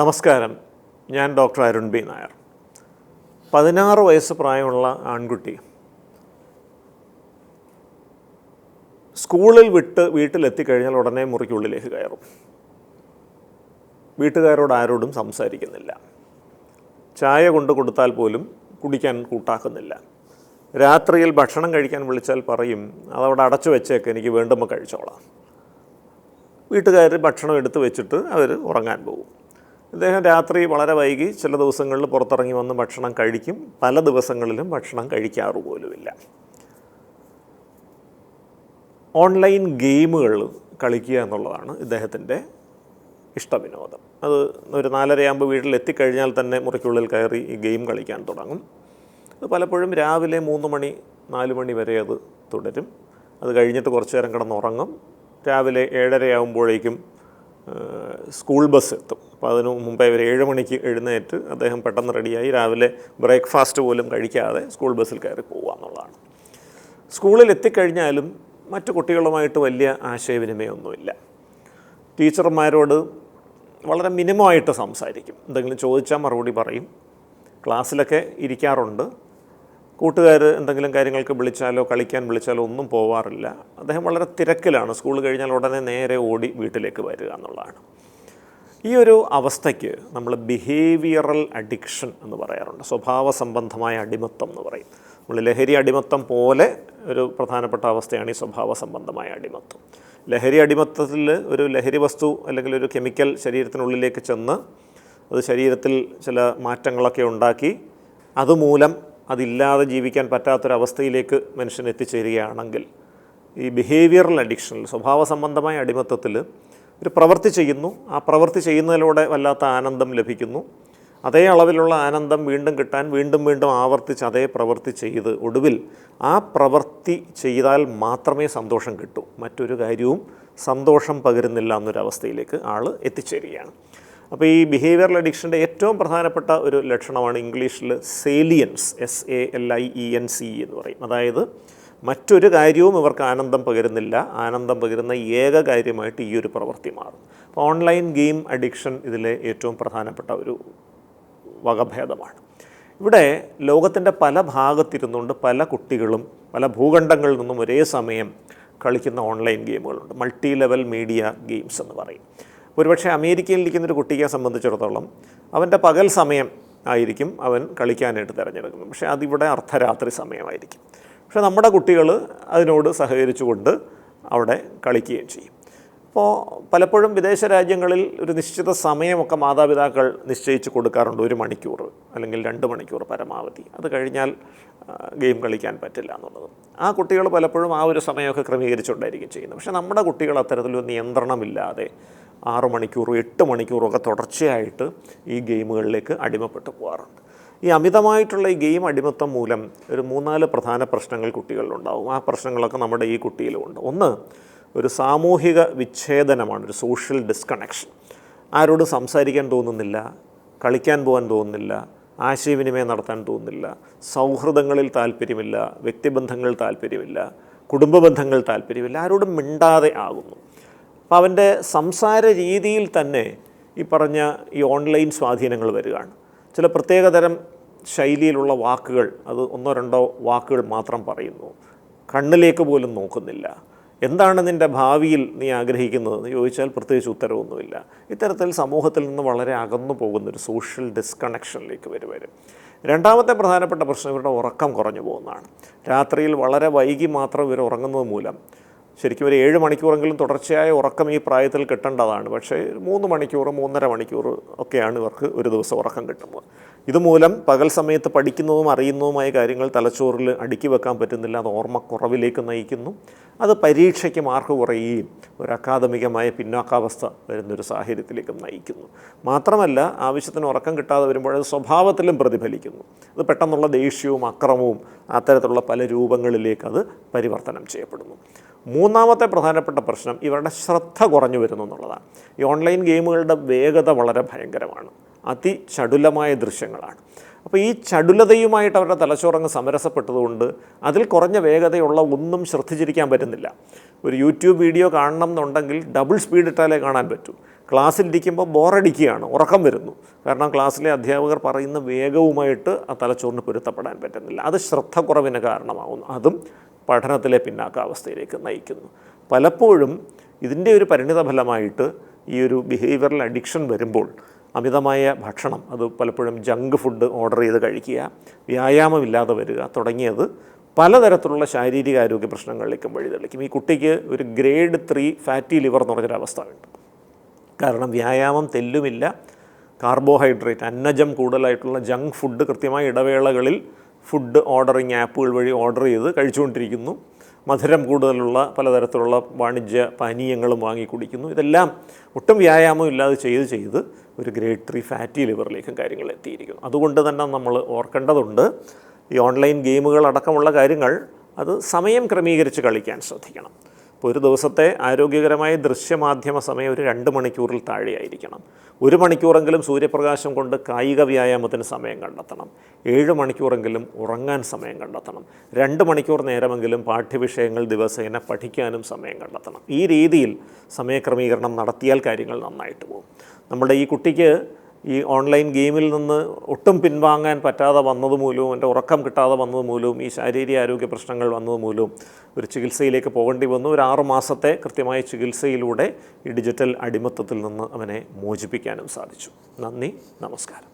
നമസ്കാരം. ഞാൻ doctor Arun B Nair. 16 വയസ്സ് പ്രായമുള്ള ആൺകുട്ടി സ്കൂളിൽ വിട്ട് വീട്ടിലെത്തിക്കഴിഞ്ഞാൽ ഉടനെ മുറിക്കുള്ളിലേക്ക് കയറും. വീട്ടുകാരോട് ആരോടും സംസാരിക്കുന്നില്ല. ചായ കൊണ്ട് കൊടുത്താൽ പോലും കുടിക്കാൻ കൂട്ടാക്കുന്നില്ല. രാത്രിയിൽ ഭക്ഷണം കഴിക്കാൻ വിളിച്ചാൽ പറയും, അതവിടെ അടച്ചു വെച്ചേക്ക്, എനിക്ക് വേണ്ടുമ്പോൾ കഴിച്ചോളാം. വീട്ടുകാർ ഭക്ഷണം എടുത്ത് വെച്ചിട്ട് അവർ ഉറങ്ങാൻ പോകും. ഇദ്ദേഹം രാത്രി വളരെ വൈകി ചില ദിവസങ്ങളിൽ പുറത്തിറങ്ങി വന്ന് ഭക്ഷണം കഴിക്കും. പല ദിവസങ്ങളിലും ഭക്ഷണം കഴിക്കാറു പോലുമില്ല. ഓൺലൈൻ ഗെയിമുകൾ കളിക്കുക എന്നുള്ളതാണ് ഇദ്ദേഹത്തിൻ്റെ ഇഷ്ടവിനോദം. അത് ഒരു 4:30 വീട്ടിലെത്തിക്കഴിഞ്ഞാൽ തന്നെ മുറിക്കുള്ളിൽ കയറി ഈ ഗെയിം കളിക്കാൻ തുടങ്ങും. അത് പലപ്പോഴും രാവിലെ 3 മണി 4 മണി വരെ അത് തുടരും. അത് കഴിഞ്ഞിട്ട് കുറച്ച് നേരം കിടന്നുറങ്ങും. രാവിലെ 7:30 ആകുമ്പോഴേക്കും സ്കൂൾ ബസ് എത്തും. അപ്പോൾ അതിനു മുമ്പേ ഒരു 7 മണിക്ക് എഴുന്നേറ്റ് അദ്ദേഹം പെട്ടെന്ന് റെഡിയായി രാവിലെ ബ്രേക്ക്ഫാസ്റ്റ് പോലും കഴിക്കാതെ സ്കൂൾ ബസ്സിൽ കയറി പോകുക എന്നുള്ളതാണ്. സ്കൂളിൽ എത്തിക്കഴിഞ്ഞാലും മറ്റു കുട്ടികളുമായിട്ട് വലിയ ആശയവിനിമയമൊന്നുമില്ല. ടീച്ചർമാരോട് വളരെ മിനിമമായിട്ട് സംസാരിക്കും. എന്തെങ്കിലും ചോദിച്ചാൽ മറുപടി പറയും. ക്ലാസ്സിലൊക്കെ ഇരിക്കാറുണ്ട്. കൂട്ടുകാർ എന്തെങ്കിലും കാര്യങ്ങൾക്ക് വിളിച്ചാലോ കളിക്കാൻ വിളിച്ചാലോ ഒന്നും പോവാറില്ല. അദ്ദേഹം വളരെ തിരക്കിലാണ്. സ്കൂൾ കഴിഞ്ഞാൽ ഉടനെ നേരെ ഓടി വീട്ടിലേക്ക് വരിക എന്നുള്ളതാണ്. ഈ ഒരു അവസ്ഥയ്ക്ക് നമ്മൾ ബിഹേവിയറൽ അഡിക്ഷൻ എന്ന് പറയാറുണ്ട്. സ്വഭാവ സംബന്ധമായ അടിമത്തം എന്ന് പറയും. നമ്മൾ ലഹരി അടിമത്തം പോലെ ഒരു പ്രധാനപ്പെട്ട അവസ്ഥയാണ് ഈ സ്വഭാവ സംബന്ധമായ അടിമത്തം. ലഹരി അടിമത്തത്തിൽ ഒരു ലഹരി വസ്തു അല്ലെങ്കിൽ ഒരു കെമിക്കൽ ശരീരത്തിനുള്ളിലേക്ക് ചെന്ന് അത് ശരീരത്തിൽ ചില മാറ്റങ്ങളൊക്കെ ഉണ്ടാക്കി അതുമൂലം അതില്ലാതെ ജീവിക്കാൻ പറ്റാത്തൊരവസ്ഥയിലേക്ക് മനുഷ്യൻ എത്തിച്ചേരുകയാണെങ്കിൽ ഈ ബിഹേവിയറൽ അഡിക്ഷനിൽ സ്വഭാവ സംബന്ധമായ അടിമത്തത്തിൽ ഒരു പ്രവൃത്തി ചെയ്യുന്നു. ആ പ്രവൃത്തി ചെയ്യുന്നതിലൂടെ വല്ലാത്ത ആനന്ദം ലഭിക്കുന്നു. അതേ അളവിലുള്ള ആനന്ദം വീണ്ടും കിട്ടാൻ വീണ്ടും വീണ്ടും ആവർത്തിച്ച് അതേ പ്രവൃത്തി ചെയ്ത് ഒടുവിൽ ആ പ്രവൃത്തി ചെയ്താൽ മാത്രമേ സന്തോഷം കിട്ടൂ. മറ്റൊരു കാര്യവും സന്തോഷം പകരുന്നില്ല എന്നൊരവസ്ഥയിലേക്ക് ആൾ എത്തിച്ചേരുകയാണ്. അപ്പോൾ ഈ ബിഹേവിയറൽ അഡിക്ഷൻ്റെ ഏറ്റവും പ്രധാനപ്പെട്ട ഒരു ലക്ഷണമാണ് ഇംഗ്ലീഷിൽ സേലിയൻസ്, SALIENCE എന്ന് പറയും. അതായത് മറ്റൊരു കാര്യവും ഇവർക്ക് ആനന്ദം പകരുന്നില്ല. ആനന്ദം പകരുന്ന ഏക കാര്യമായിട്ട് ഈ ഒരു പ്രവൃത്തി മാറും. അപ്പോൾ ഓൺലൈൻ ഗെയിം അഡിക്ഷൻ ഇതിലെ ഏറ്റവും പ്രധാനപ്പെട്ട ഒരു വകഭേദമാണ്. ഇവിടെ ലോകത്തിൻ്റെ പല ഭാഗത്തിരുന്നുകൊണ്ട് പല കുട്ടികളും പല ഭൂഖണ്ഡങ്ങളിൽ നിന്നും ഒരേ സമയം കളിക്കുന്ന ഓൺലൈൻ ഗെയിമുകളുണ്ട്. മൾട്ടി ലെവൽ മീഡിയ ഗെയിംസ് എന്ന് പറയും. ഒരുപക്ഷെ അമേരിക്കയിൽ ഇരിക്കുന്നൊരു കുട്ടിയെ സംബന്ധിച്ചിടത്തോളം അവൻ്റെ പകൽ സമയം ആയിരിക്കും അവൻ കളിക്കാനായിട്ട് തിരഞ്ഞെടുക്കുന്നത്. പക്ഷേ അതിവിടെ അർദ്ധരാത്രി സമയമായിരിക്കും. പക്ഷേ നമ്മുടെ കുട്ടികൾ അതിനോട് സഹകരിച്ചുകൊണ്ട് അവിടെ കളിക്കുകയും ചെയ്യും. അപ്പോൾ പലപ്പോഴും വിദേശ രാജ്യങ്ങളിൽ ഒരു നിശ്ചിത സമയമൊക്കെ മാതാപിതാക്കൾ നിശ്ചയിച്ച് കൊടുക്കാറുണ്ട്. 1 മണിക്കൂർ അല്ലെങ്കിൽ 2 മണിക്കൂർ പരമാവധി. അത് കഴിഞ്ഞാൽ ഗെയിം കളിക്കാൻ പറ്റില്ല എന്നുള്ളത്. ആ കുട്ടികൾ പലപ്പോഴും ആ ഒരു സമയമൊക്കെ ക്രമീകരിച്ചുകൊണ്ടായിരിക്കും ചെയ്യുന്നത്. പക്ഷേ നമ്മുടെ കുട്ടികൾ അത്തരത്തിലൊരു നിയന്ത്രണമില്ലാതെ 6 മണിക്കൂറും 8 മണിക്കൂറും ഒക്കെ തുടർച്ചയായിട്ട് ഈ ഗെയിമുകളിലേക്ക് അടിമപ്പെട്ടു പോകാറുണ്ട്. ഈ അമിതമായിട്ടുള്ള ഈ ഗെയിം അടിമത്തം മൂലം ഒരു 3-4 പ്രധാന പ്രശ്നങ്ങൾ കുട്ടികളിലുണ്ടാവും. ആ പ്രശ്നങ്ങളൊക്കെ നമ്മുടെ ഈ കുട്ടിയിലുമുണ്ട്. ഒന്ന്, ഒരു സാമൂഹിക വിച്ഛേദനമാണ്, ഒരു സോഷ്യൽ ഡിസ്കണക്ഷൻ. ആരോട് സംസാരിക്കാൻ തോന്നുന്നില്ല, കളിക്കാൻ പോകാൻ തോന്നുന്നില്ല, ആശയവിനിമയം നടത്താൻ തോന്നുന്നില്ല, സൗഹൃദങ്ങളിൽ താല്പര്യമില്ല, വ്യക്തിബന്ധങ്ങളിൽ താല്പര്യമില്ല, കുടുംബ ബന്ധങ്ങളിൽ താല്പര്യമില്ല, ആരോടും മിണ്ടാതെ ആകുന്നു. അപ്പോൾ അവൻ്റെ സംസാര രീതിയിൽ തന്നെ ഈ പറഞ്ഞ ഈ ഓൺലൈൻ സ്വാധീനങ്ങൾ വരികയാണ്. ചില പ്രത്യേകതരം ശൈലിയിലുള്ള വാക്കുകൾ, അത് 1-2 വാക്കുകൾ മാത്രം പറയുന്നു. കണ്ണിലേക്ക് പോലും നോക്കുന്നില്ല. എന്താണ് നിൻ്റെ ഭാവിയിൽ നീ ആഗ്രഹിക്കുന്നതെന്ന് ചോദിച്ചാൽ പ്രത്യേകിച്ച് ഉത്തരവൊന്നുമില്ല. ഇത്തരത്തിൽ സമൂഹത്തിൽ നിന്ന് വളരെ അകന്നു പോകുന്നൊരു സോഷ്യൽ ഡിസ്കണക്ഷനിലേക്ക് വരും. രണ്ടാമത്തെ പ്രധാനപ്പെട്ട പ്രശ്നം ഇവരുടെ ഉറക്കം കുറഞ്ഞു പോകുന്നതാണ്. രാത്രിയിൽ വളരെ വൈകി മാത്രം ഇവർ ഉറങ്ങുന്നത് മൂലം ശരിക്കും ഒരു 7 മണിക്കൂറെങ്കിലും തുടർച്ചയായ ഉറക്കം ഈ പ്രായത്തിൽ കിട്ടേണ്ടതാണ്. പക്ഷേ 3 മണിക്കൂർ 3.5 മണിക്കൂർ ഒക്കെയാണ് ഇവർക്ക് ഒരു ദിവസം ഉറക്കം കിട്ടുമ്പോൾ. ഇതുമൂലം പകൽ സമയത്ത് പഠിക്കുന്നതും അറിയുന്നതുമായ കാര്യങ്ങൾ തലച്ചോറിൽ അടുക്കി വെക്കാൻ പറ്റുന്നില്ല. അത് ഓർമ്മക്കുറവിലേക്ക് നയിക്കുന്നു. അത് പരീക്ഷയ്ക്ക് മാർക്ക് കുറയുകയും ഒരു അക്കാദമികമായ പിന്നോക്കാവസ്ഥ വരുന്നൊരു സാഹചര്യത്തിലേക്ക് നയിക്കുന്നു. മാത്രമല്ല, ആവശ്യത്തിന് ഉറക്കം കിട്ടാതെ വരുമ്പോൾ അത് സ്വഭാവത്തിലും പ്രതിഫലിക്കുന്നു. അത് പെട്ടെന്നുള്ള ദേഷ്യവും അക്രമവും അത്തരത്തിലുള്ള പല രൂപങ്ങളിലേക്ക് അത് പരിവർത്തനം ചെയ്യപ്പെടുന്നു. മൂന്നാമത്തെ പ്രധാനപ്പെട്ട പ്രശ്നം ഇവരുടെ ശ്രദ്ധ കുറഞ്ഞു വരുന്നു എന്നുള്ളതാണ്. ഈ ഓൺലൈൻ ഗെയിമുകളുടെ വേഗത വളരെ ഭയങ്കരമാണ്. അതിചടുലമായ ദൃശ്യങ്ങളാണ്. അപ്പോൾ ഈ ചടുലതയുമായിട്ട് അവരുടെ തലച്ചോറങ്ങ് സമരസപ്പെട്ടതുകൊണ്ട് അതിൽ കുറഞ്ഞ വേഗതയുള്ള ഒന്നും ശ്രദ്ധിച്ചിരിക്കാൻ പറ്റുന്നില്ല. ഒരു യൂട്യൂബ് വീഡിയോ കാണണം എന്നുണ്ടെങ്കിൽ ഡബിൾ സ്പീഡ് ഇട്ടാലേ കാണാൻ പറ്റൂ. ക്ലാസ്സിലിരിക്കുമ്പോൾ ബോറടിക്കുകയാണ്, ഉറക്കം വരുന്നു. കാരണം ക്ലാസ്സിലെ അധ്യാപകർ പറയുന്ന വേഗവുമായിട്ട് ആ തലച്ചോറിന് പൊരുത്തപ്പെടാൻ പറ്റുന്നില്ല. അത് ശ്രദ്ധക്കുറവിന് കാരണമാവുന്നു. അതും പഠനത്തിലെ പിന്നാക്കാവസ്ഥയിലേക്ക് നയിക്കുന്നു. പലപ്പോഴും ഇതിൻ്റെ ഒരു പരിണിത ഫലമായിട്ട് ഈ ഒരു ബിഹേവിയറൽ അഡിക്ഷൻ വരുമ്പോൾ അമിതമായ ഭക്ഷണം, അത് പലപ്പോഴും ജങ്ക് ഫുഡ് ഓർഡർ ചെയ്ത് കഴിക്കുക, വ്യായാമമില്ലാതെ വരിക തുടങ്ങിയത് പലതരത്തിലുള്ള ശാരീരികാരോഗ്യ പ്രശ്നങ്ങളിലേക്കും വഴിതെളിക്കും. ഈ കുട്ടിക്ക് ഒരു ഗ്രേഡ് 3 ഫാറ്റി ലിവർ എന്ന് പറഞ്ഞൊരവസ്ഥ ഉണ്ട്. കാരണം വ്യായാമം തെല്ലുമില്ല, കാർബോഹൈഡ്രേറ്റ് അന്നജം കൂടുതലായിട്ടുള്ള ജങ്ക് ഫുഡ് കൃത്യമായ ഇടവേളകളിൽ ഫുഡ് ഓർഡറിങ് ആപ്പുകൾ വഴി ഓർഡർ ചെയ്ത് കഴിച്ചുകൊണ്ടിരിക്കുന്നു. മധുരം കൂടുതലുള്ള പലതരത്തിലുള്ള വാണിജ്യ പാനീയങ്ങളും വാങ്ങി കുടിക്കുന്നു. ഇതെല്ലാം ഒട്ടും വ്യായാമം ഇല്ലാതെ ചെയ്ത് ഒരു ഗ്രേഡ് 3 ഫാറ്റി ലിവറിലേക്കും കാര്യങ്ങൾ എത്തിയിരിക്കുന്നു. അതുകൊണ്ട് തന്നെ നമ്മൾ ഓർക്കേണ്ടതുണ്ട്, ഈ ഓൺലൈൻ ഗെയിമുകൾ അടക്കമുള്ള കാര്യങ്ങൾ അത് സമയം ക്രമീകരിച്ച് കളിക്കാൻ ശ്രദ്ധിക്കണം. ഇപ്പോൾ ഒരു ദിവസത്തെ ആരോഗ്യകരമായ ദൃശ്യമാധ്യമ സമയം ഒരു 2 മണിക്കൂറിൽ താഴെയായിരിക്കണം. 1 മണിക്കൂറെങ്കിലും സൂര്യപ്രകാശം കൊണ്ട് കായിക വ്യായാമത്തിന് സമയം കണ്ടെത്തണം. 7 മണിക്കൂറെങ്കിലും ഉറങ്ങാൻ സമയം കണ്ടെത്തണം. 2 മണിക്കൂർ നേരമെങ്കിലും പാഠ്യവിഷയങ്ങൾ ദിവസേന പഠിക്കാനും സമയം കണ്ടെത്തണം. ഈ രീതിയിൽ സമയക്രമീകരണം നടത്തിയാൽ കാര്യങ്ങൾ നന്നായിട്ട് പോകും. നമ്മുടെ ഈ കുട്ടിക്ക് ഈ ഓൺലൈൻ ഗെയിമിൽ നിന്ന് ഒട്ടും പിൻവാങ്ങാൻ പറ്റാതെ വന്നത് മൂലവും, എൻ്റെ ഉറക്കം കിട്ടാതെ വന്നത് മൂലവും, ഈ ശാരീരികാരോഗ്യ പ്രശ്നങ്ങൾ വന്നത് മൂലവും ഒരു ചികിത്സയിലേക്ക് പോകേണ്ടി വന്നു. ഒരു 6 മാസത്തെ കൃത്യമായ ചികിത്സയിലൂടെ ഈ ഡിജിറ്റൽ അടിമത്തത്തിൽ നിന്ന് അവനെ മോചിപ്പിക്കാനും സാധിച്ചു. നന്ദി, നമസ്കാരം.